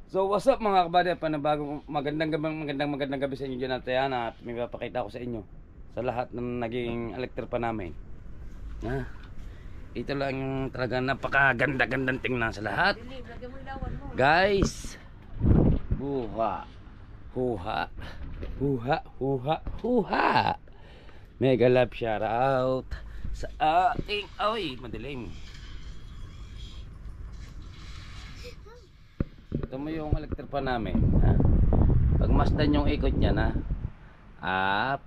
So what's up mga kabady, panabagong magandang gabi sa inyo dyan natin, at may papakita ko sa inyo sa lahat ng naging electric pa namin. Ito lang yung talaga napakagandang tingnan sa lahat. Guys, huha mega love shout out sa ating madilim. Ito mo yung electric pa namin, ha? Pag masdan yung ikot niya na up,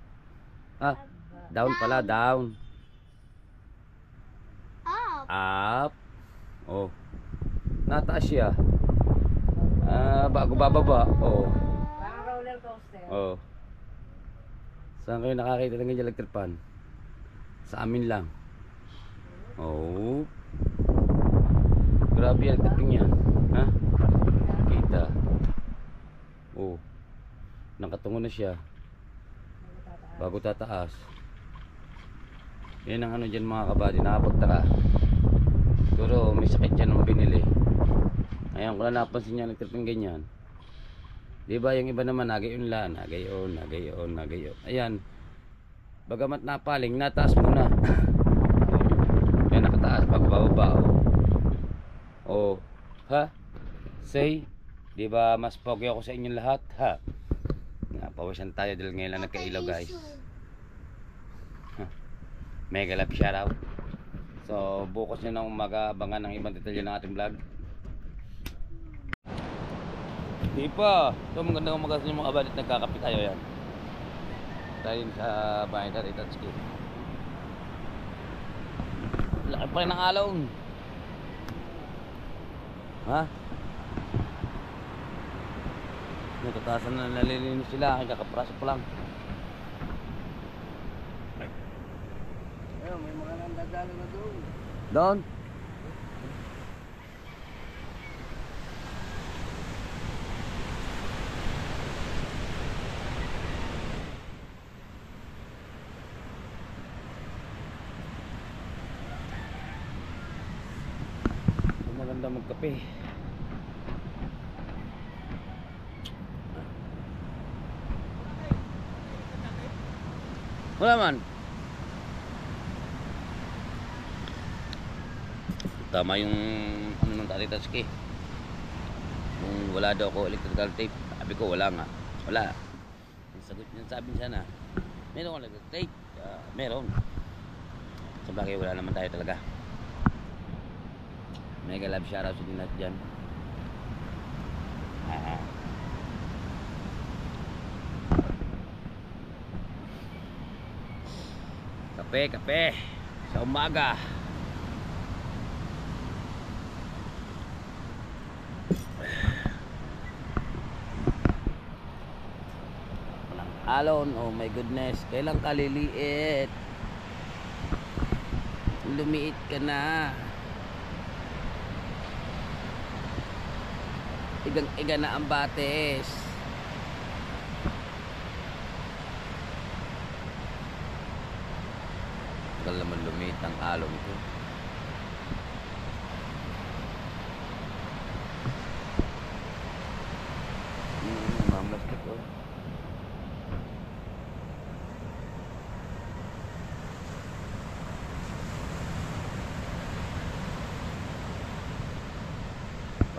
down pala, down, up, oh, nataas siya, bago bababa, oh, parang roller coaster. oh. Saan kayo nakakita ng ganyan electric pan? Sa amin lang. Oh, grabe yung electric niya, ha? Kita. Oh, nakatungo na siya bago tataas. Yan ang ano dyan mga kabady, nakapagtaka. Siguro may sakit yan nung binili. Ayan, kung na napansin niya nagtripin ganyan, diba yung iba naman nagayon lang, nagayon. Ayan, bagamat napaling, nataas muna. Yan, nakataas bago bababa. Oh, ha? Say, di ba mas pogi ako sa inyong lahat, ha? Napawisan tayo dahil ngayon lang nagkailaw, guys. Mega love shout out. So bukas nyo na umaga, abangan ng ibang detalye ng ating vlog. Di pa. So magandang umaga sa inyo mga kabalit, nagkakapit tayo yan. Dahil sa bahay natin Tatsuki. Laki pa rin ng alon. Ha? Natatasan na, nalilinis sila, kakapraso pa lang. Ayun, may mga nandadalo na doon. Doon? Maganda magkape. Wala man. Tama yung ano ng Tatay Tatsuki. Kung wala daw ako electrical tape, sabi ko wala nga. Wala. Ang sagot niya, sabi niya sana, meron ko electrical tape. Meron. Sa bagay wala naman tayo talaga. Mega love shoutout sa dinat dyan. Kape sa umaga. Walang alon, oh my goodness, kailan ka liliit? Lumiit ka na. Igang-iga na ang bates. Tagal naman lumit ang alon ko. Mamastik ko.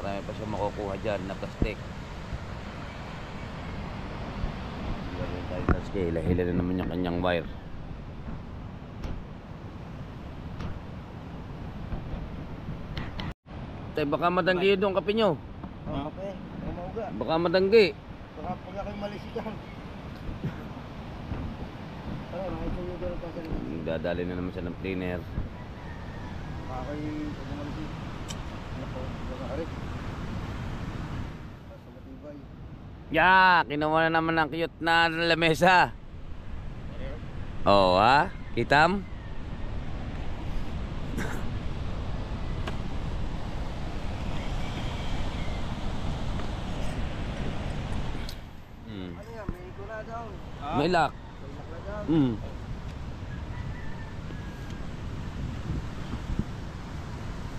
Marami pa siya makukuha dyan na plastic. Hila-hila na naman yung kanyang wire. Tay, baka madanggi yung kape nyo. Okay, umauga. Baka madanggi. Baka pag ako'y malisikan. Ano, nakisuyo doon pa sa Dadali na naman siya ng cleaner. baka ako'y pumalisi. Ako, baka arit. Sa matibay. Kinuha na naman ng cute na lamesa. Oh, ha? Kitam? Ano yan, may iko na daw. May lock. May lock na daw. Mm.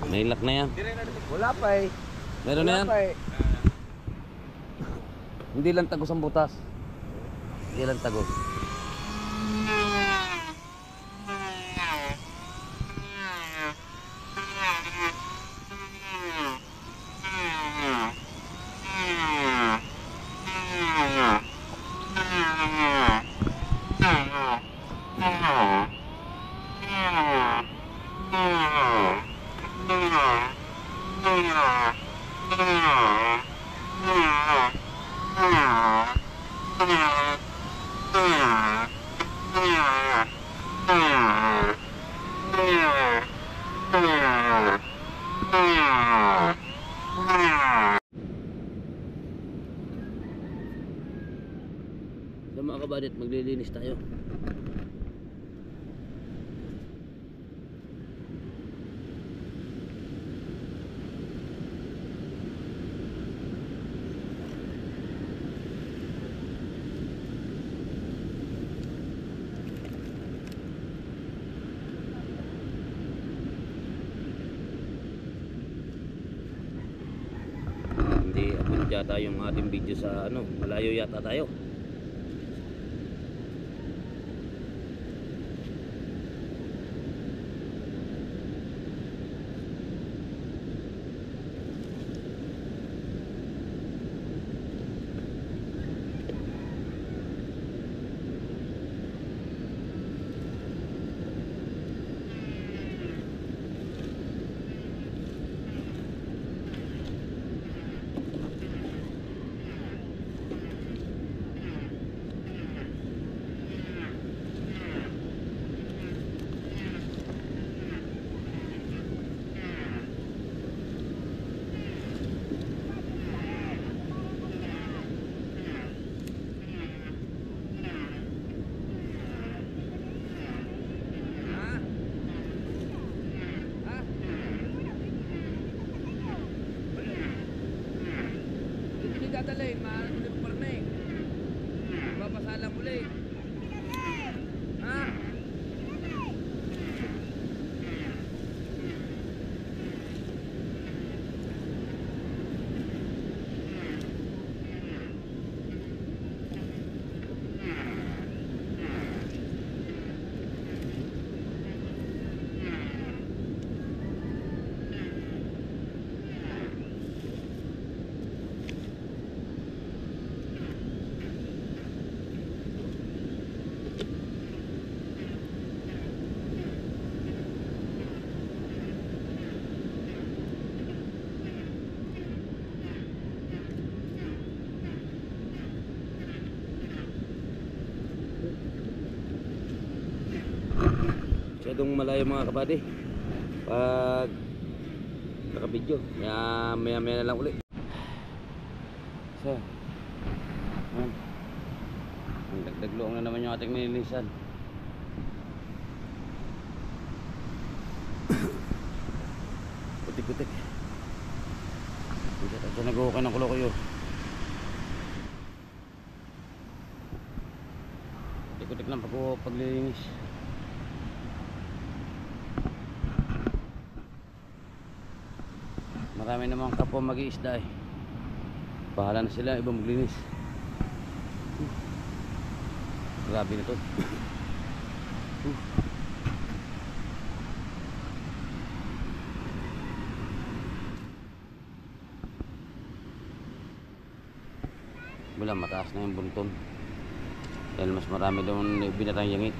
May lock na yan. Wala pa eh. Meron na yan? Wala pa eh. Hindi lang tagos ang butas. Hindi lang tagos. So mga kabadit, maglilinis tayo. Hindi abot yata yung ating video sa ano, malayo yata tayo. Hindi dadalhin, maaari mo din parme. Papasalang muli. Ha? Masyadong malayo mga kabady pag nakabidyo, kaya maya maya na lang ulit. So ang dagdagloong na naman yung ating nilinisan. Kutik-kutik, hindi tayo nag-uukay ng kulo kayo. Kutik-kutik lang paglilinis. Marami namang kapwa mag-iisda eh. Bahala na sila, ibang maglinis. Grabe na to. Wala, mataas na yung bunton. Dahil mas marami daw binatang yangit.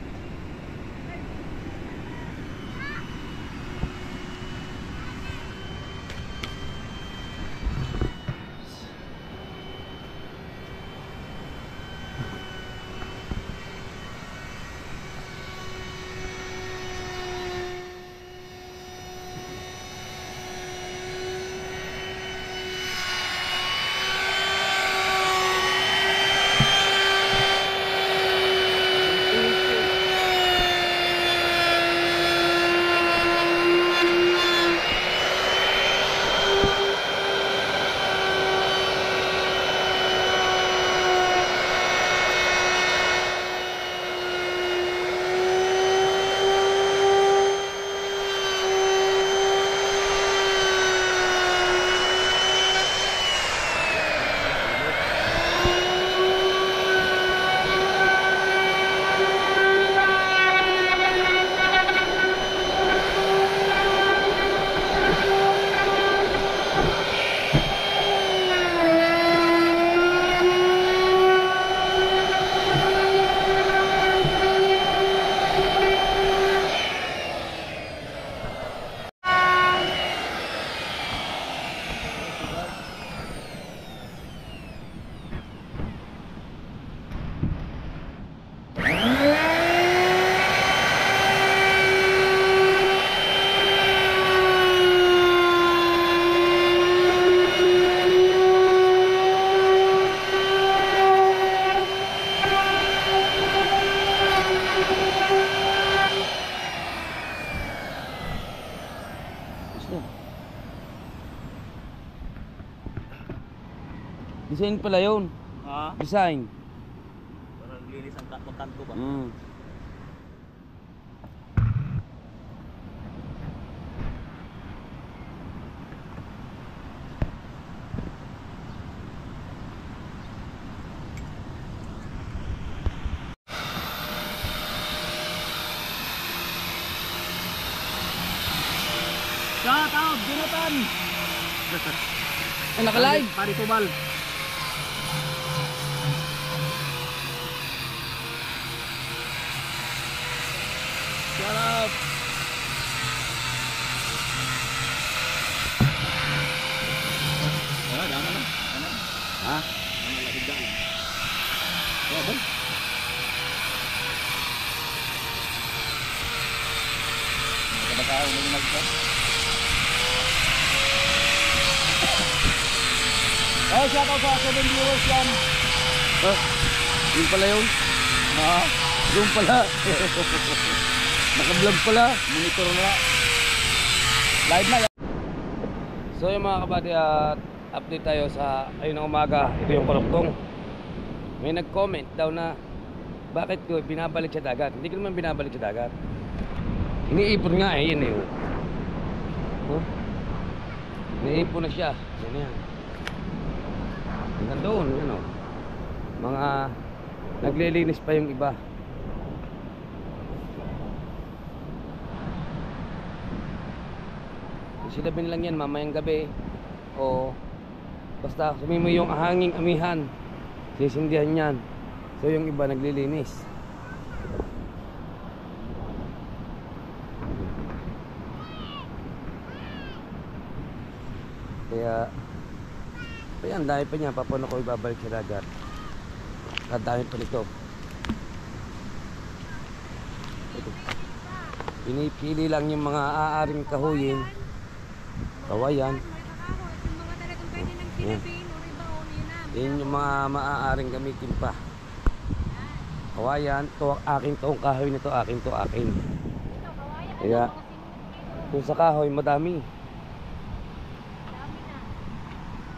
Design pala yun. Ha? Design. Para linis ang kanto ba? Mm. Shout out, Jonathan! Ay, naka-live. Pari Tubal. Shout out! Ah, dama na. Dama. Ha? Dama lagi daan. Ya, boy. Nakabataw mo yung nagpas. Oh, shout out sa 7 viewers yan. Oh, yun pala yun. Ha? Yung pala. Naka-vlog pala. Monitor na. Live na yan. So yung mga kabady, at update tayo sa ayun ng umaga. Ito yung karuktong. May nag-comment daw na bakit ko binabalik sa dagat. Hindi ko naman binabalik sa dagat. Iniipon nga eh, yun eh. Oh. Iniipon na siya. Yan yan. Hanggang doon, yan o. Mga naglilinis pa yung iba. Silabin lang yan mamayang gabi. O basta sabihin mo yung hanging amihan, sisindihan yan. So yung iba naglilinis. Kaya ang dami pa niya. Paano ko ibabalik sa dagat? Ang dami pa nito. Pinipili lang yung mga aaring kahuyin, kawayan. Yan. Yan yung mga maaaring gamitin pa. Kawayan, to akin to, ang kahoy nito akin to, akin. Kaya kung sa kahoy madami.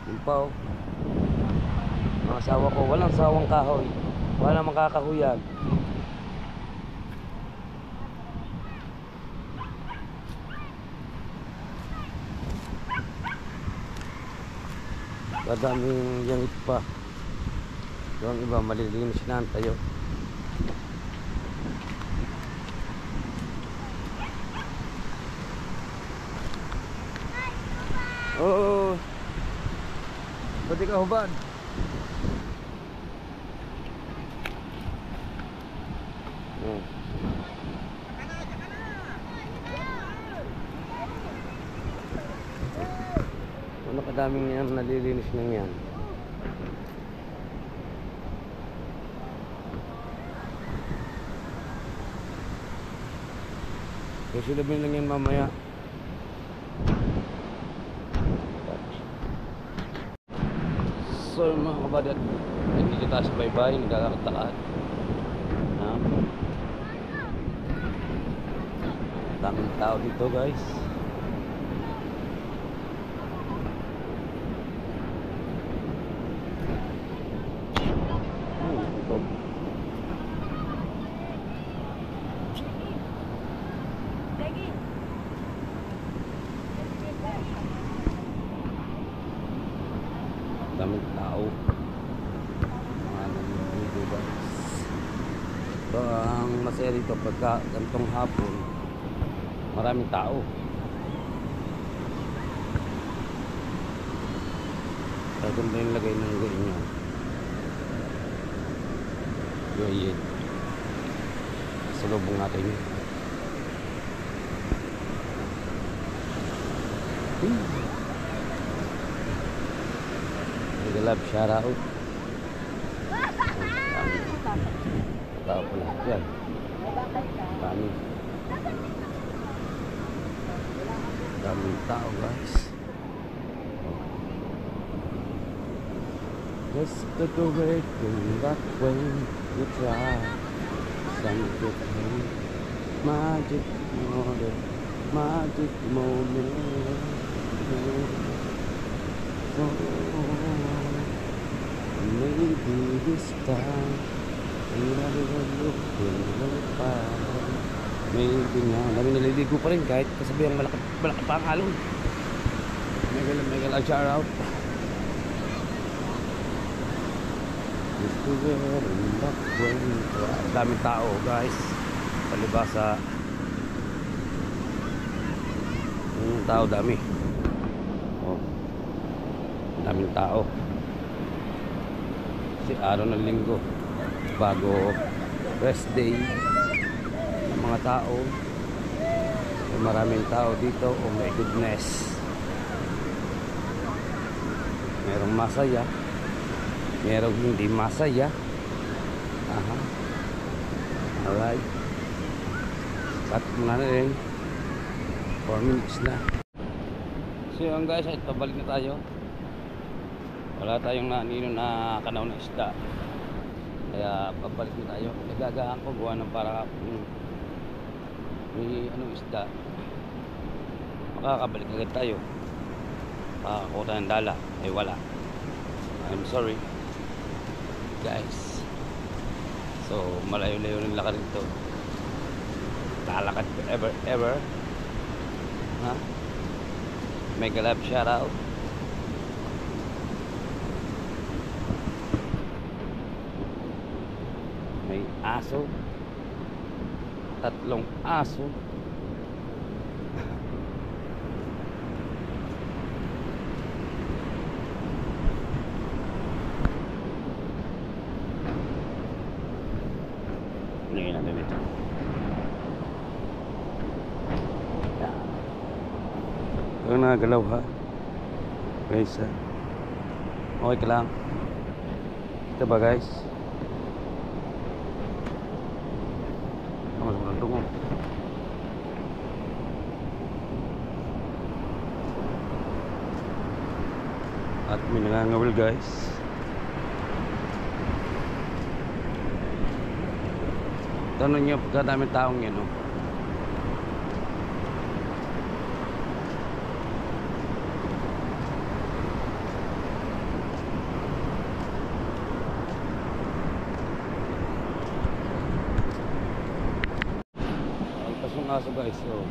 Yun pa oh. Mga asawa ko, walang sawang kahoy. Walang makakahuyan. Kadaming yangit pa. Yung iba malilinis na ang tayo. Oo. Pwede ka hubad. Ano kadaming yan nalilinis na yan. Kasi labi lang yan mamaya. So mga kabadat, nandito tayo sa baybay, nagkakatakaan. Daming tao dito guys. Ito. Daming tao. Dito guys. So ang masaya dito pagka gantong hapon, maraming tao. Ganda yung lagay ng ganyan. Yoyin. Salubong natin yun. Love, shout out. Tao pala. Yan. Dami. Daming tao guys. Just the way that way you try. Something magic moment. Magic moment. maybe this time another look will find. Maybe nga, dami naliligo pa rin kahit kasabihang malaki pa ang alon. Mega shout out. Daming tao guys, palibasa. Yung tao dami. Oh, daming tao. Si araw ng linggo, bago rest day ng mga tao. May maraming tao dito. Oh my goodness. Merong masaya, merong hindi masaya. Aha. Alright. Cut muna na rin. 4 minutes na. So yun guys, ay pabalik na tayo. Wala tayong nanino na kanaw na isda. Kaya pabalik na tayo. Nagagaan ko gawa ng para may anong isda. Makakabalik agad tayo. Makakakuha ng dala. Eh wala. I'm sorry guys. So malayo-layo ng lakad nito. Lalakad ever. Ha? Mega love shout out. May aso. 3 aso. Lagyan natin ito. Huwag nagalaw ha guys ha. Okay ka lang. Ito ba guys? Mas tungo. At may nangangawil guys. Tanong nyo pagkadaming taong yan oh. Alpas yung aso guys oh.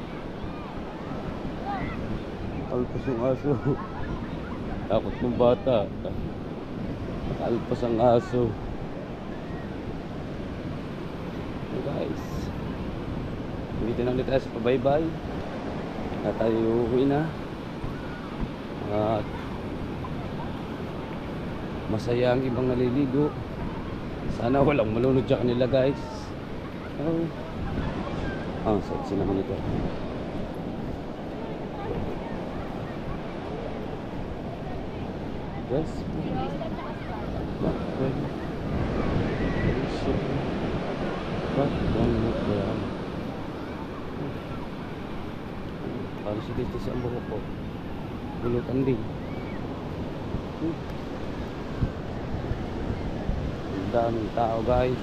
Alpas yung aso. Takot ng bata. Alpas ang aso. Guys, dito na ulit tayo sa pabaybay na tayo uuwi na at masaya ang ibang naliligo. Sana walang malunod sa kanila guys. Sexy naman ito. Yes. Parang si dito sa buhok ko. Bulutan din. Ang daming tao guys.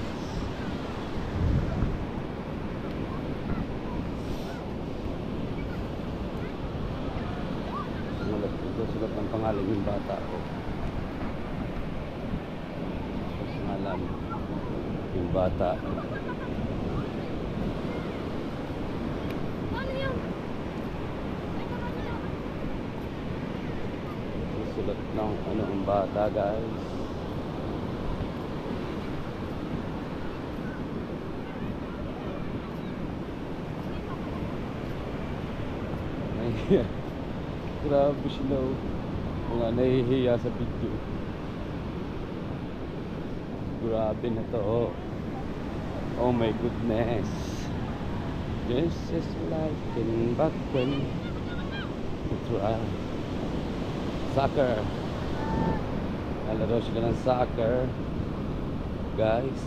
Sulat ng pangalan yung bata ko. Pangalan yung bata. Sulat ng ano ang bata guys. Grabe sila oh. Mga nahihiya sa video. Grabe na to oh. Oh my goodness. This is like in back when soccer. Nalaro sila ng soccer guys.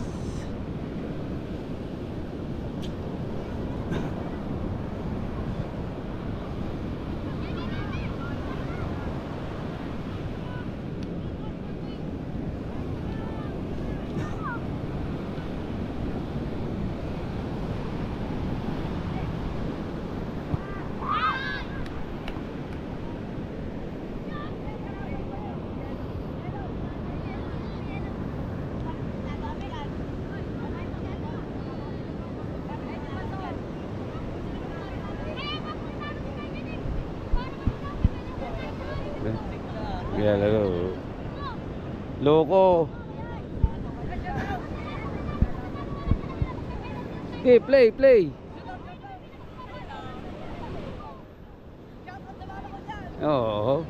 Ayan, ano. Loko. Okay, play. Oo.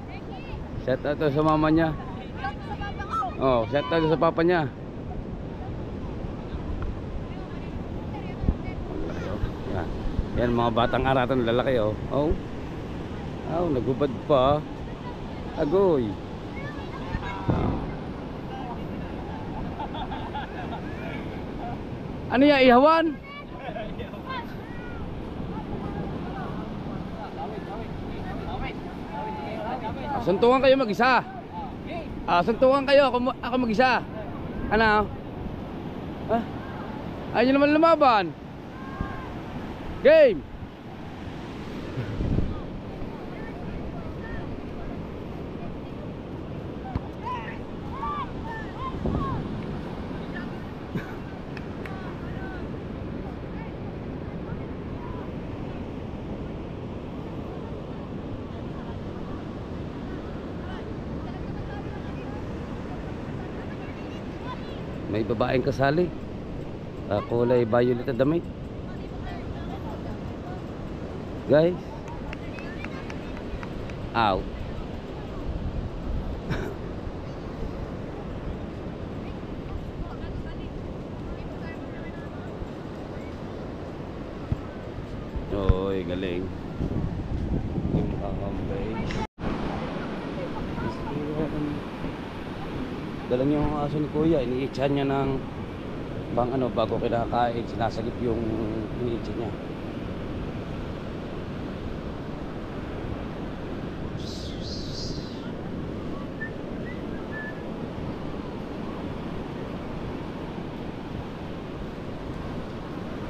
Shout out to sa mama niya. Oh, shout out to sa papa niya. Yan. Yan mga batang aratan lalaki oh. Oh. Oh, nagubad pa. Agoy. Ano yan, ihawan? Suntukan kayo mag-isa. Suntukan kayo, ako mag-isa. Ano? Ayaw nyo naman lumaban. Game. May babaeng kasali. Kulay violet na damit. Guys. Out. Oy, galing. Yung kakambay. Dalang yung aso ni kuya, iniitsan niya ng bang ano, bago kinakain, sinasagip yung iniitsan niya.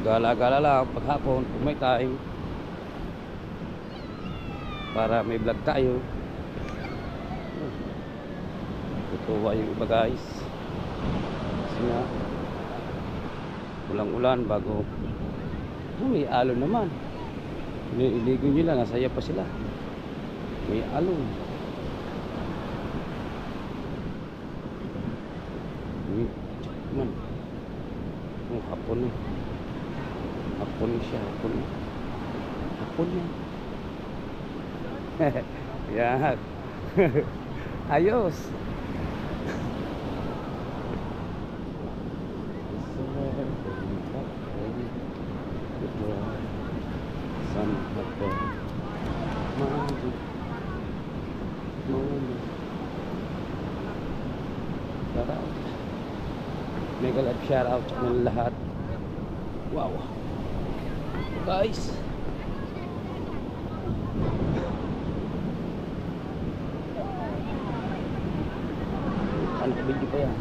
Gala-gala lang paghapon kung may time para may vlog tayo. Tutuwa yung iba guys kasi nga ulang-ulan bago may alon naman. Iligo nila, nasaya pa sila, may alon. Man hapon eh, hapon siya, hapon yan. Yan. Ayos. Mega love shout out ng lahat. Wow guys, ano video pa yan,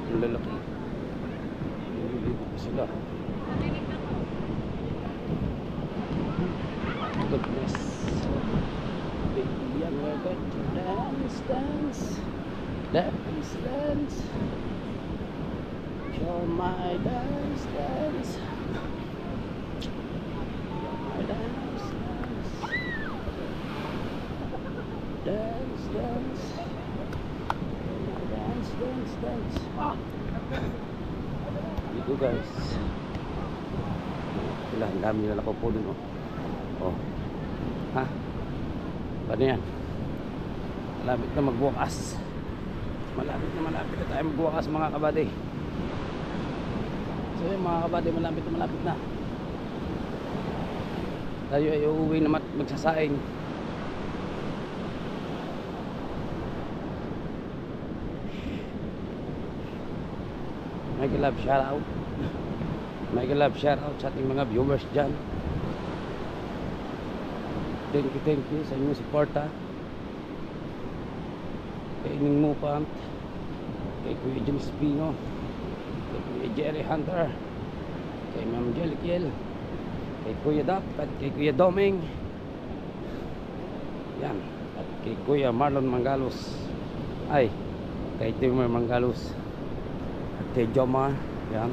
ang lalaki, nililigo pa sila. Goodness, baby, I'm going to dance. You're my dance. You're my dance. Dance. Dito guys. Sila, ang dami nila po dun oh. Ha? Paano yan? Malapit na magbukas. Malapit na tayo magbukas mga kabady. So yun mga kabady, malapit na tayo ay uuwi na magsasaing. Mega love shout out sa ating mga viewers dyan. Thank you sa inyong suporta. Kay Ning Mupant, kay Kuya Jim Espino, kay Kuya Jerry Hunter, kay Ma'am Jelikiel, kay Kuya Dap, at kay Kuya Doming, yan, at kay Kuya Marlon Mangalos, ay kay Timmer Mangalos, at kay Jomar, yan,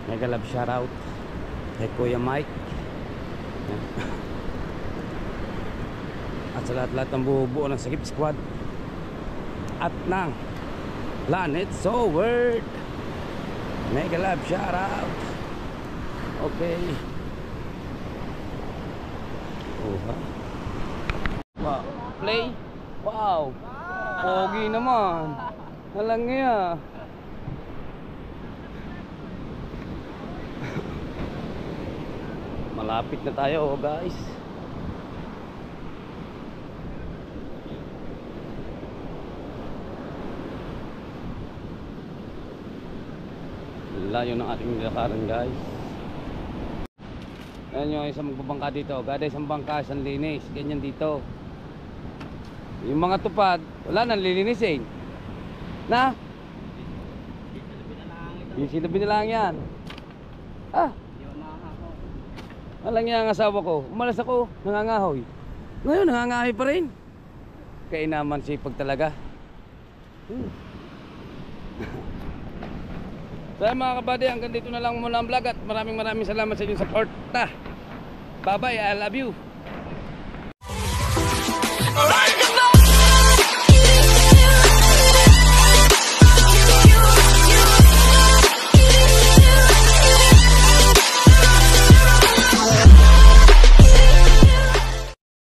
mega love shout out kay Kuya Mike, yan. at sa lahat-lahat ng bubuo ng Sagip Squad at ng Planet Soward. Mega love shout out. Okay. Wow. Play. Wow. Pogi naman. Halang niya. Malapit na tayo, guys. Layo ng ating nilakaran, guys. Ayan yung isang magbabangka dito. Gada isang bangka, isang linis. Ganyan dito. Yung mga tupad, wala nang lilinisin. Na? Yung sinabi na lang yan. Ah! Alang niya ang asawa ko. Umalas ako, nangangahoy. Ngayon, nangangahoy pa rin. Kaya naman sipag talaga. So mga kabady, hanggang dito na lang muna ang vlog at maraming salamat sa inyong support. Bye bye, I love you.